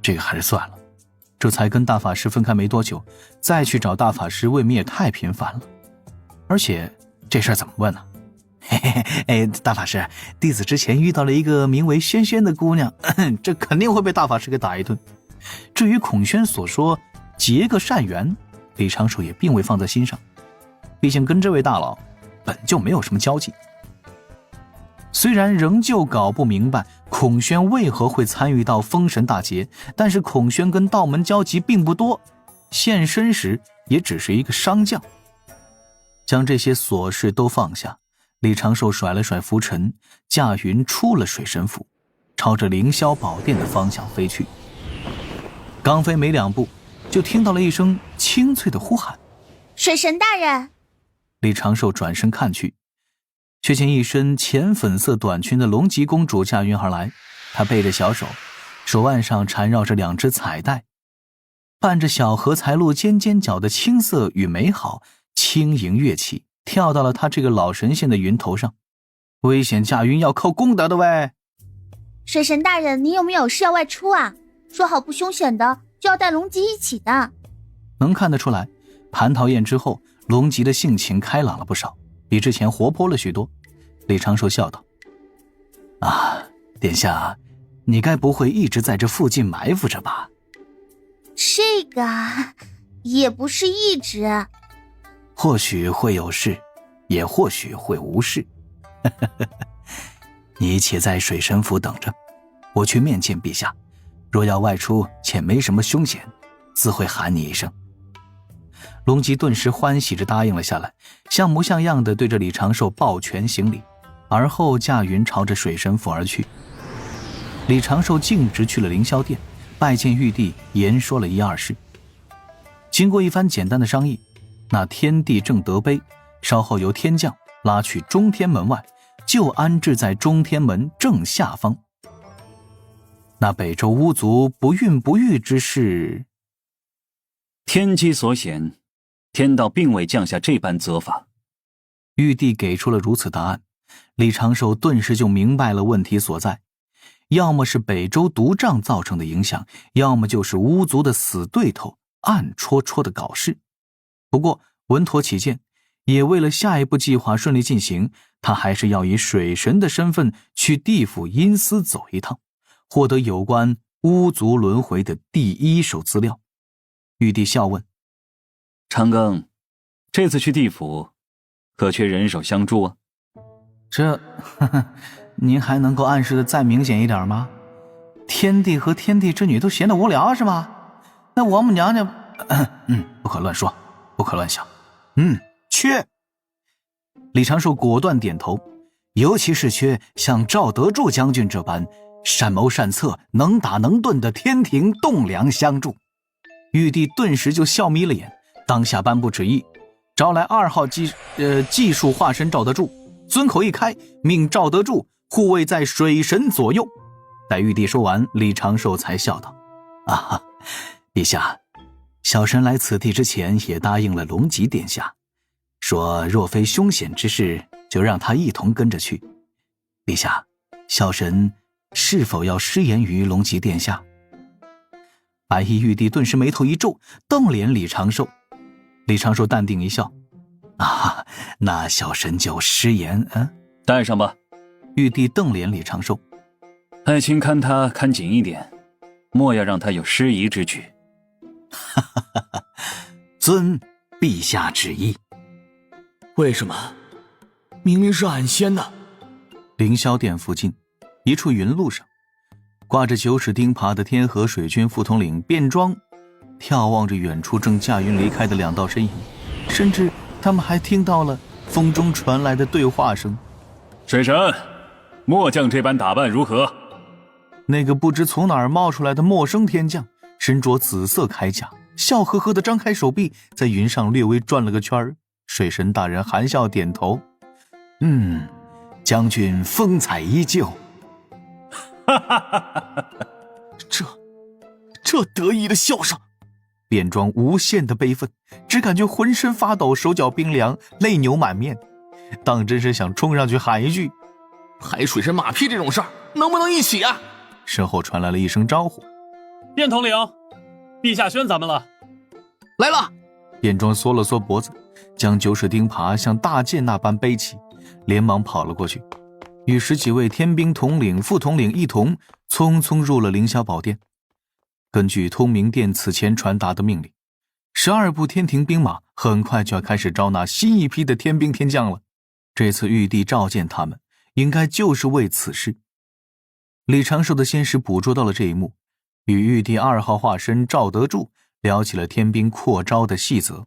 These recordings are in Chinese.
这个还是算了，这才跟大法师分开没多久，再去找大法师未免也太频繁了。而且这事儿怎么问呢？嘿嘿嘿，大法师，弟子之前遇到了一个名为轩轩的姑娘，这肯定会被大法师给打一顿。至于孔轩所说结个善缘，李长寿也并未放在心上，毕竟跟这位大佬本就没有什么交集。虽然仍旧搞不明白孔轩为何会参与到封神大劫，但是孔轩跟道门交集并不多，现身时也只是一个商将。将这些琐事都放下，李长寿甩了甩浮尘，驾云出了水神府，朝着凌霄宝殿的方向飞去。刚飞没2步，就听到了一声清脆的呼喊：水神大人！李长寿转身看去，却见一身浅粉色短裙的龙吉公主驾云而来。她背着小手，手腕上缠绕着2只彩带，伴着小荷才露尖尖角的青色与美好，轻盈跃起，跳到了他这个老神仙的云头上。危险驾云要靠功德的喂！水神大人，你有没有事要外出啊？说好不凶险的，就要带龙吉一起的。能看得出来，蟠桃宴之后，龙吉的性情开朗了不少，比之前活泼了许多。李长寿笑道：殿下，你该不会一直在这附近埋伏着吧？这个也不是一直，或许会有事，也或许会无事。你且在水神府等着，我去面见陛下，若要外出且没什么凶险，自会喊你一声。龙吉顿时欢喜着答应了下来，像模像样的对着李长寿抱拳行礼，而后驾云朝着水神府而去。李长寿径直去了凌霄殿，拜见玉帝，言说了一二事。经过一番简单的商议，那天地正德碑稍后由天将拉去中天门外，就安置在中天门正下方。那北周巫族不孕不育之事，天机所显，天道并未降下这般责罚。玉帝给出了如此答案，李长寿顿时就明白了问题所在，要么是北周毒瘴造成的影响，要么就是巫族的死对头暗戳戳的搞事。不过稳妥起见，也为了下一步计划顺利进行，他还是要以水神的身份去地府阴司走一趟，获得有关巫族轮回的第一手资料。玉帝笑问：长庚，这次去地府可缺人手相助啊？您还能够暗示的再明显一点吗？天帝和天帝之女都闲得无聊是吗？那王母娘娘不可乱说，不可乱想。缺。李长寿果断点头，尤其是缺像赵德柱将军这般善谋善策、能打能盾的天庭栋梁相助。玉帝顿时就笑眯了眼，当下颁布旨意，招来2号技术化身赵德柱，尊口一开，命赵德柱护卫在水神左右。待玉帝说完，李长寿才笑道：陛下，小神来此地之前也答应了龙吉殿下，说若非凶险之事，就让他一同跟着去。陛下，小神是否要失言于龙吉殿下？白衣玉帝顿时眉头一皱，瞪脸李长寿。李长寿淡定一笑：那小神就失言。带上吧。玉帝瞪脸李长寿：爱卿看他看紧一点，莫要让他有失仪之举。遵陛下旨意。为什么？明明是俺先呢。凌霄殿附近一处云路上，挂着9齿钉耙的天河水军副统领卞庄眺望着远处正驾云离开的2道身影，甚至他们还听到了风中传来的对话声：水神，末将这般打扮如何？那个不知从哪儿冒出来的陌生天将身着紫色铠甲，笑呵呵地张开手臂，在云上略微转了个圈。水神大人含笑点头：将军风采依旧。这得意的笑声！卞庄无限的悲愤，只感觉浑身发抖，手脚冰凉，泪流满面，当真是想冲上去喊一句：拍水神马屁这种事儿能不能一起啊？身后传来了一声招呼：卞统领，陛下宣咱们了。来了。卞庄缩了缩脖子，将酒水钉耙像大剑那般背起，连忙跑了过去，与10几位天兵统领、副统领一同匆匆入了凌霄宝殿。根据通明殿此前传达的命令，12部天庭兵马很快就要开始招纳新一批的天兵天将了。这次玉帝召见他们，应该就是为此事。李长寿的仙识捕捉到了这一幕，与玉帝2号化身赵德柱聊起了天兵扩招的细则。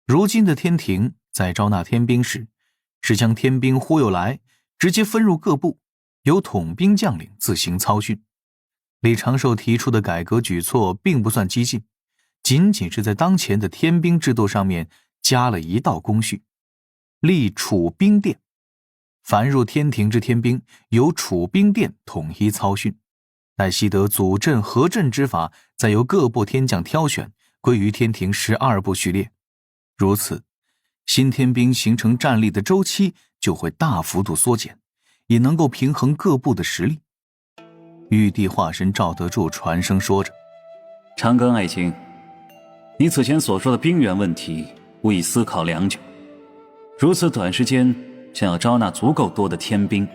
如今的天庭在招纳天兵时，是将天兵忽悠来，直接分入各部，由统兵将领自行操训。李长寿提出的改革举措并不算激进，仅仅是在当前的天兵制度上面加了一道工序，立储兵殿。凡入天庭之天兵，由储兵殿统一操训，待习得组阵合阵之法，再由各部天将挑选，归于天庭12部序列。如此，新天兵形成战力的周期就会大幅度缩减，也能够平衡各部的实力。玉帝化身赵德柱传声说着：长庚爱卿，你此前所说的兵源问题，吾已思考良久。如此短时间想要招纳足够多的天兵，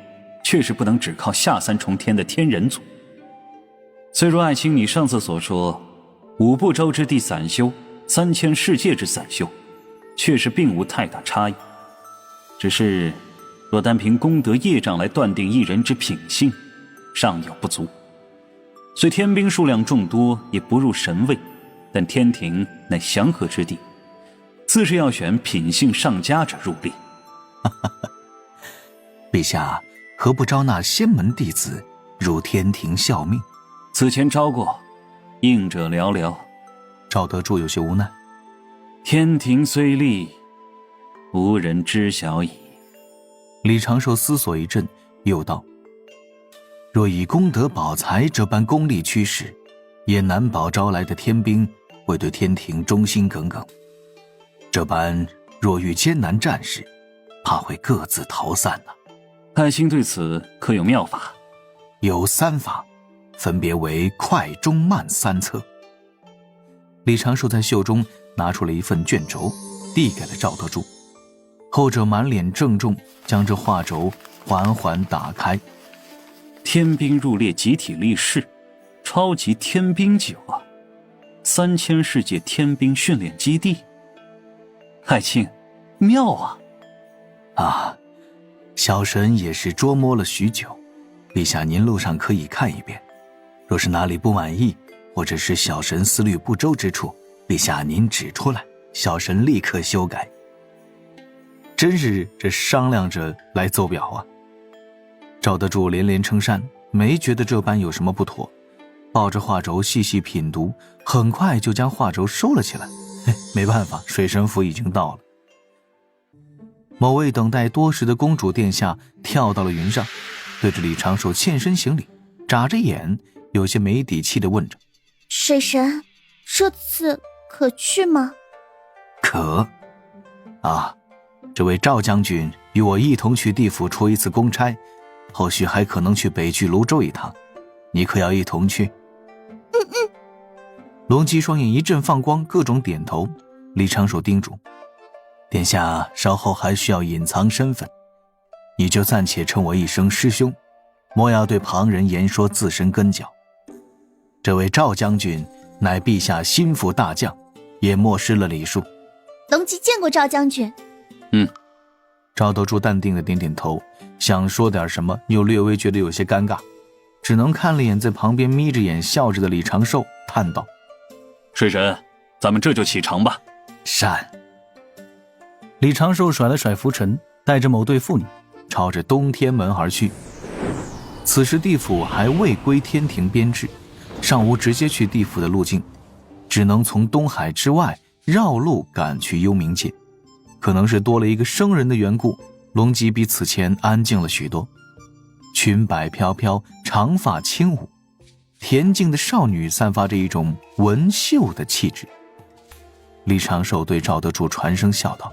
确实不能只靠下3重天的天人族。虽如爱卿你上次所说5部洲之地散修，3000世界之散修，确实并无太大差异。只是若单凭功德业障来断定一人之品性，尚有不足。虽天兵数量众多，也不入神位，但天庭乃祥和之地，自是要选品性上佳者入列。陛下何不招纳仙门弟子入天庭效命？此前招过，应者寥寥。赵德柱有些无奈。天庭虽立，无人知晓矣。李长寿思索一阵，又道：若以功德保财这般功利驱使，也难保招来的天兵会对天庭忠心耿耿。这般若遇艰难战事，怕会各自逃散呢。爱卿对此可有妙法？有3法，分别为快中慢3策。李长寿在袖中拿出了一份卷轴，递给了赵德柱。后者满脸郑重，将这画轴缓缓打开。天兵入列集体立誓，超级天兵9啊！3000世界天兵训练基地。爱卿，妙啊！啊，小神也是琢磨了许久，陛下您路上可以看一遍。若是哪里不满意，或者是小神思虑不周之处，陛下您指出来，小神立刻修改。真是这商量着来奏表啊！赵德柱连连称善，没觉得这般有什么不妥，抱着画轴细细品读，很快就将画轴收了起来。没办法，水神符已经到了。某位等待多时的公主殿下跳到了云上，对着李长寿欠身行礼，眨着眼，有些没底气地问着：水神，这次可去吗？可啊，这位赵将军与我一同去地府出一次公差，后续还可能去北距泸州一趟，你可要一同去？龙姬双眼一阵放光，各种点头。李长寿叮嘱：殿下稍后还需要隐藏身份，你就暂且称我一声师兄，莫要对旁人言说自身根脚。这位赵将军乃陛下心腹大将，也莫失了礼数。龙姬见过赵将军。赵德柱淡定的点点头，想说点什么，又略微觉得有些尴尬，只能看了眼在旁边眯着眼笑着的李长寿，叹道：水神，咱们这就启程吧。善。李长寿甩了甩拂尘，带着某对妇女朝着东天门而去。此时地府还未归天庭编制，尚无直接去地府的路径，只能从东海之外绕路赶去幽冥界。可能是多了一个生人的缘故，龙姬比此前安静了许多，裙摆飘飘，长发轻舞，恬静的少女散发着一种文秀的气质。李长寿对赵德柱传声笑道：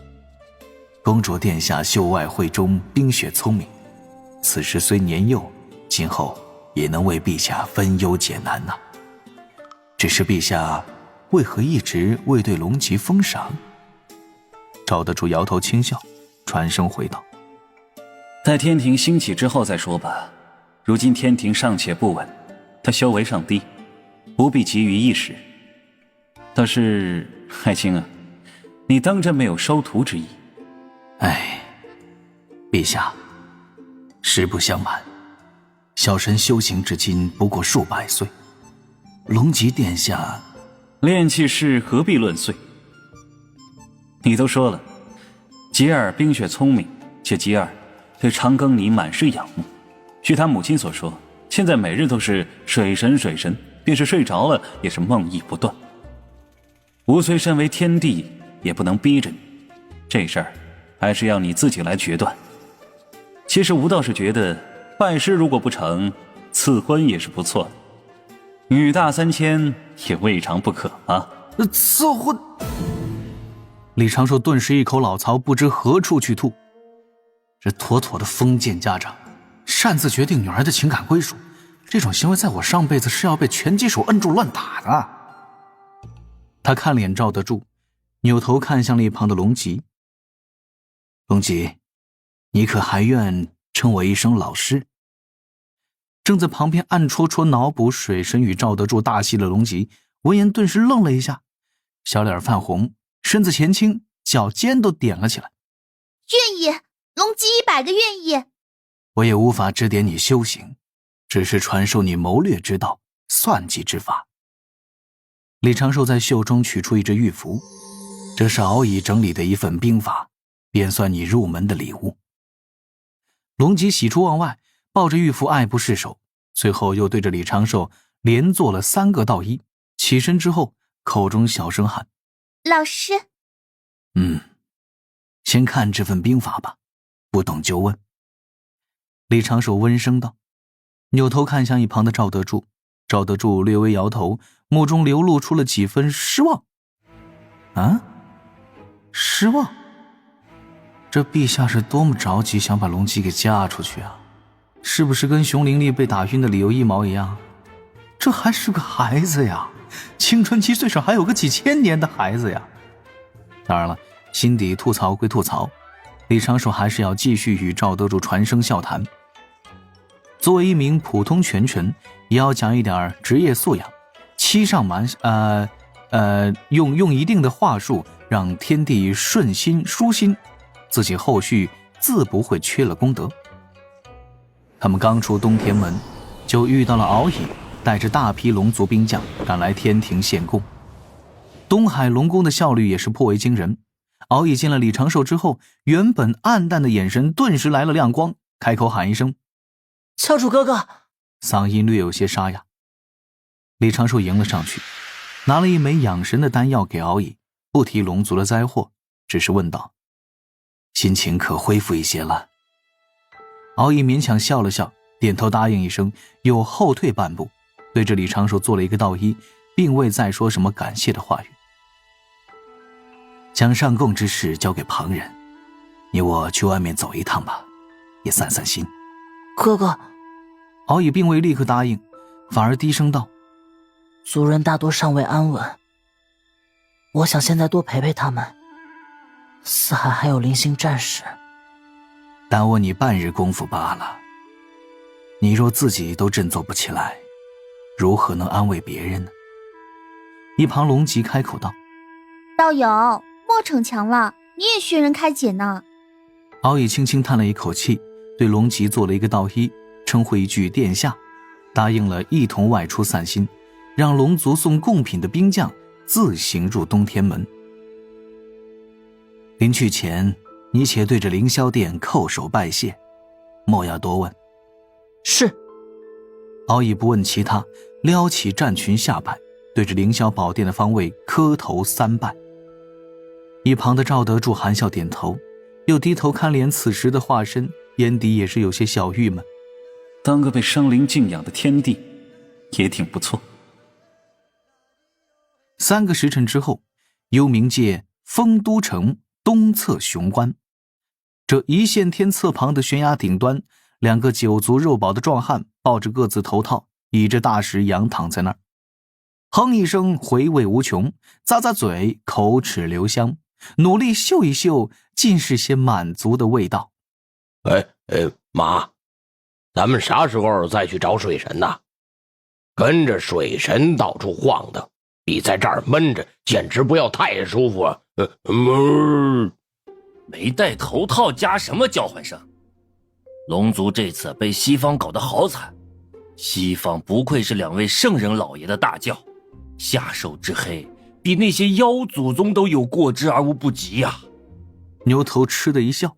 公主殿下秀外慧中，冰雪聪明，此时虽年幼，今后也能为陛下分忧解难呐。只是陛下为何一直未对龙吉封赏？赵德柱摇头轻笑，传声回道：待天庭兴起之后再说吧。如今天庭尚且不稳，他修为尚低，不必急于一时。倒是爱卿啊，你当真没有收徒之意？哎，陛下，实不相瞒，小臣修行至今不过数百岁，龙吉殿下炼气士何必论岁？你都说了，吉尔冰雪聪明，且吉尔对长庚尼满是仰慕。据他母亲所说，现在每日都是水神水神，便是睡着了也是梦呓不断。吾虽身为天帝，也不能逼着你，这事儿还是要你自己来决断。其实吾倒是觉得拜师如果不成，赐婚也是不错的，女大3000也未尝不可啊。赐婚！李长寿顿时一口老槽不知何处去吐。这妥妥的封建家长，擅自决定女儿的情感归属，这种行为在我上辈子是要被拳击手摁住乱打的。他看脸赵德柱，扭头看向了一旁的龙吉。龙吉，你可还愿称我一声老师？正在旁边暗戳戳脑补水神与赵德柱大戏的龙吉，闻言顿时愣了一下，小脸泛红，身子前倾，脚尖都点了起来。愿意，龙吉100个愿意。我也无法指点你修行，只是传授你谋略之道，算计之法。李长寿在袖中取出一只玉符，这是敖乙整理的一份兵法，便算你入门的礼物。龙吉喜出望外，抱着玉符爱不释手，随后又对着李长寿连做了3个道揖，起身之后口中小声喊：老师。先看这份兵法吧，不懂就问。李长寿温声道，扭头看向一旁的赵德柱。赵德柱略微摇头，目中流露出了几分失望。失望？这陛下是多么着急想把龙吉给嫁出去啊？是不是跟熊灵力被打晕的理由一毛一样？这还是个孩子呀，青春期最少还有个几千年的孩子呀。当然了，心底吐槽归吐槽，李长寿还是要继续与赵德柱传声笑谈。作为一名普通权臣，也要讲一点职业素养，欺上瞒用一定的话术让天地顺心舒心，自己后续自不会缺了功德。他们刚出东天门，就遇到了敖乙带着大批龙族兵将赶来天庭献贡。东海龙宫的效率也是颇为惊人。敖乙见了李长寿之后，原本暗淡的眼神顿时来了亮光，开口喊一声：教主哥哥！嗓音略有些沙哑。李长寿迎了上去，拿了一枚养神的丹药给敖乙，不提龙族的灾祸，只是问道：心情可恢复一些了？敖乙勉强笑了笑，点头答应一声，又后退半步，对着李长寿做了一个道揖，并未再说什么感谢的话语。将上贡之事交给旁人，你我去外面走一趟吧，也散散心。哥哥。敖乙并未立刻答应，反而低声道：族人大多尚未安稳，我想现在多陪陪他们。四海还有零星战士，耽误你半日功夫罢了。你若自己都振作不起来，如何能安慰别人呢？一旁龙吉开口道：道友，莫逞强了，你也学人开解呢。敖乙轻轻叹了一口气，对龙吉做了一个道揖，称呼一句殿下，答应了一同外出散心，让龙族送贡品的兵将自行入东天门。临去前，你且对着凌霄殿叩首拜谢，莫要多问。是。敖乙不问其他，撩起战裙下拜，对着凌霄宝殿的方位磕头3拜。一旁的赵德柱含笑点头，又低头看脸此时的化身，眼底也是有些小郁闷。当个被生灵敬仰的天帝也挺不错。3个时辰之后，幽冥界丰都城东侧雄关，这一线天侧旁的悬崖顶端，2个酒足肉饱的壮汉抱着各自头套，倚着大石仰躺在那儿。哼一声回味无穷，咂咂嘴，口齿留香，努力嗅一嗅，尽是些满足的味道。妈，咱们啥时候再去找水神呢？跟着水神到处晃荡，比在这儿闷着简直不要太舒服啊！没戴头套加什么叫唤声？龙族这次被西方搞得好惨，西方不愧是2位圣人老爷的大教，下手之黑比那些妖祖宗都有过之而无不及呀！牛头嗤的一笑，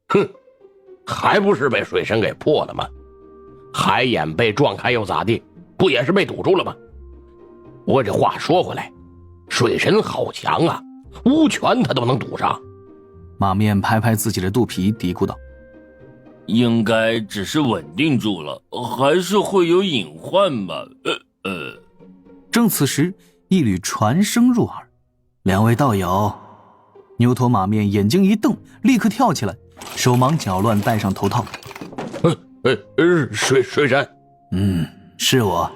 哼，还不是被水神给破了吗？海眼被撞开又咋地？不也是被堵住了吗？不过这话说回来，水神好强啊，乌泉他都能堵上。马面拍拍自己的肚皮，嘀咕道：应该只是稳定住了，还是会有隐患吧。正此时，一缕传声入耳。2位道友。牛头马面眼睛一瞪，立刻跳起来，手忙脚乱戴上头套。水神。是我。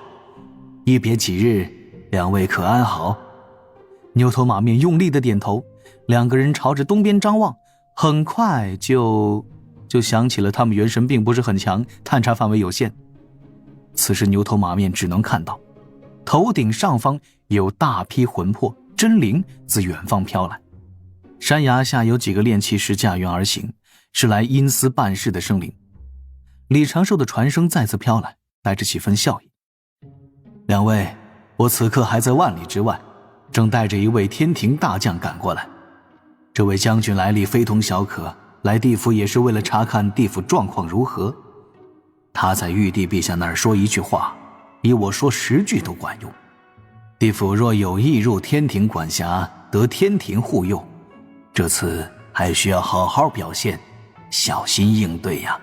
一别几日，2位可安好？牛头马面用力的点头，2个人朝着东边张望，很快就想起了他们元神并不是很强，探查范围有限。此时牛头马面只能看到头顶上方有大批魂魄真灵自远方飘来，山崖下有几个炼气师驾云而行，是来阴司办事的生灵。李长寿的传声再次飘来，带着几分笑意。2位，我此刻还在万里之外，正带着一位天庭大将赶过来。这位将军来历非同小可，来地府也是为了查看地府状况如何。他在玉帝陛下那儿说一句话，比我说10句都管用。地府若有意入天庭管辖，得天庭护佑，这次还需要好好表现，小心应对呀。